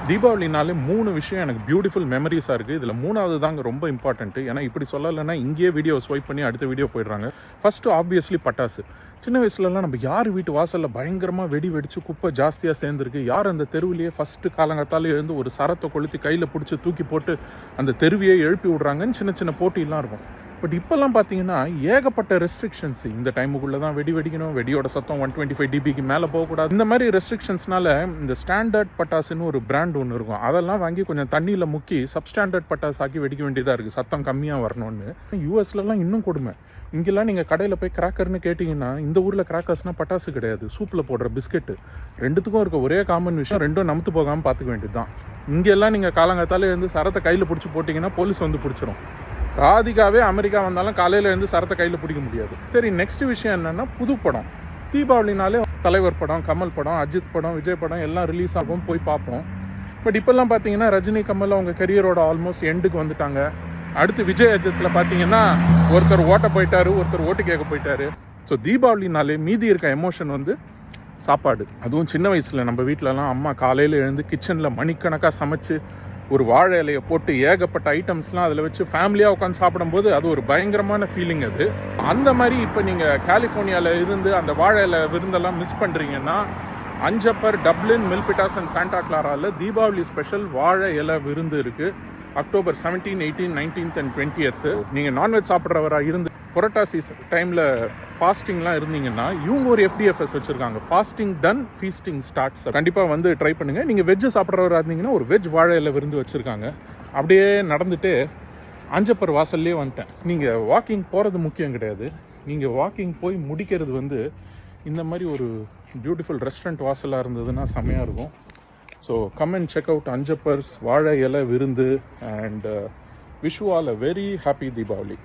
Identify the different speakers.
Speaker 1: தீபாவளினாலே 3 விஷயம் எனக்கு பியூட்டிஃபுல் மெமரிஸாக இருக்குது. இதில் 3வது தாங்க ரொம்ப இம்பார்ட்டன்ட்டு. ஏன்னா இப்படி சொல்லலைன்னா இங்கேயே வீடியோ ஸ்வைப் பண்ணி அடுத்த வீடியோ போயிடுறாங்க. ஃபஸ்ட்டு ஆப்வியஸ்லி பட்டாசு. சின்ன வயசுலலாம் நம்ம யார் வீட்டு வாசலில் பயங்கரமாக வெடி வெடித்து குப்பை ஜாஸ்தியாக சேர்ந்துருக்கு, யார் அந்த தெருவிலேயே ஃபஸ்ட்டு காலங்காத்தாலே எழுந்து ஒரு சரத்தை கொளுத்தி கையில் பிடிச்சி தூக்கி போட்டு அந்த தெருவியே எழுப்பி விட்றாங்கன்னு சின்ன சின்ன போட்டிலாம் இருக்கும். பட் இப்போல்லாம் பார்த்தீங்கன்னா ஏகப்பட்ட ரெஸ்ட்ரிக்ஷன்ஸ். இந்த டைமுக்குள்ளே தான் வெடி வெடிக்கணும், வெடியோட சத்தம் 125 dBக்கு மேலே போகக்கூடாது. இந்த மாதிரி ரெஸ்ட்ரிக்ஷன்ஸ்னால இந்த ஸ்டாண்டர்ட் பட்டாசுன்னு ஒரு பிராண்ட் ஒன்று இருக்கும், அதெல்லாம் வாங்கி கொஞ்சம் தண்ணியில் முக்கி சப்ஸ்டாண்டர்ட் பட்டாசு ஆக்கி வெடிக்க வேண்டியதாக இருக்குது, சத்தம் கம்மியாக வரணும்னு. யூஎஸ்லலாம் இன்னும் கொடுமை. இங்கெல்லாம் நீங்கள் கடையில் போய் கிராக்கர்னு கேட்டிங்கன்னா, இந்த ஊரில் கிராக்கர்ஸ்னால் பட்டாசு கிடையாது, சூப்பில் போடுற பிஸ்கெட்டு. ரெண்டுத்துக்கும் இருக்க ஒரே காமன் விஷயம், ரெண்டும் நமுத்து போகாமல் பார்த்துக்க வேண்டியது தான். இங்கெல்லாம் நீங்கள் காலங்காத்தாலே இருந்து சரத்தை கையில் பிடிச்சி போட்டிங்கன்னா போலீஸ் வந்து பிடிச்சிரும். ராதிகாவே அமெரிக்கா வந்தாலும் காலையில் இருந்து சரத்தை கையில் பிடிக்க முடியாது. சரி, நெக்ஸ்ட் விஷயம் என்னென்னா புது படம். தீபாவளினாலே தலைவர் படம், கமல் படம், அஜித் படம், விஜய் படம் எல்லாம் ரிலீஸ் ஆகும், போய் பார்ப்போம். பட் இப்போல்லாம் பார்த்தீங்கன்னா ரஜினி, கமல் அவங்க கரியரோட ஆல்மோஸ்ட் எண்டுக்கு வந்துட்டாங்க. அடுத்து விஜய் அஜித்தில் பார்த்தீங்கன்னா ஒருத்தர் ஓட்ட போயிட்டாரு, ஒருத்தர் ஓட்டு கேட்க போயிட்டாரு. ஸோ தீபாவளினாலே மீதி இருக்க எமோஷன் வந்து சாப்பாடு. அதுவும் சின்ன வயசில் நம்ம வீட்டிலலாம் அம்மா காலையில் எழுந்து கிச்சனில் மணிக்கணக்காக சமைச்சு ஒரு வாழை இலையை போட்டு ஏகப்பட்ட ஐட்டம்ஸ்லாம் அதில் வச்சு ஃபேமிலியாக உட்காந்து சாப்பிடும்போது அது ஒரு பயங்கரமான ஃபீலிங். அது அந்த மாதிரி இப்போ நீங்கள் கலிஃபோர்னியாவில் இருந்து அந்த வாழை இலை விருந்தெல்லாம் மிஸ் பண்ணுறீங்கன்னா, Anjappar, Dublin, Milpitas and Santa கிளாராவில் தீபாவளி ஸ்பெஷல் வாழை இலை விருந்து இருக்குது. October 17, 18, 19 and 20. நீங்கள் நான்வெஜ் சாப்பிட்றவராக இருந்து புரட்டாசி டைமில் ஃபாஸ்டிங்லாம் இருந்தீங்கன்னா இவங்க ஒரு FDFS வச்சுருக்காங்க, ஃபாஸ்டிங் டன் ஃபீஸ்டிங் ஸ்டார்ட்ஸ். கண்டிப்பாக வந்து ட்ரை பண்ணுங்கள். நீங்கள் வெஜ்ஜு சாப்பிட்றவராக இருந்தீங்கன்னா ஒரு வெஜ் வாழையில விருந்து வச்சுருக்காங்க. அப்படியே நடந்துட்டு அஞ்சப்பர் வாசல்லே வந்துட்டேன். நீங்கள் வாக்கிங் போகிறது முக்கியம் கிடையாது, நீங்கள் வாக்கிங் போய் முடிக்கிறது வந்து இந்த மாதிரி ஒரு பியூட்டிஃபுல் ரெஸ்டாரண்ட் வாசலாக இருந்ததுன்னா செம்மையாக இருக்கும். So come and check out Anjappar's வாழை இலை விருந்து and wish you all a very happy Deepavali.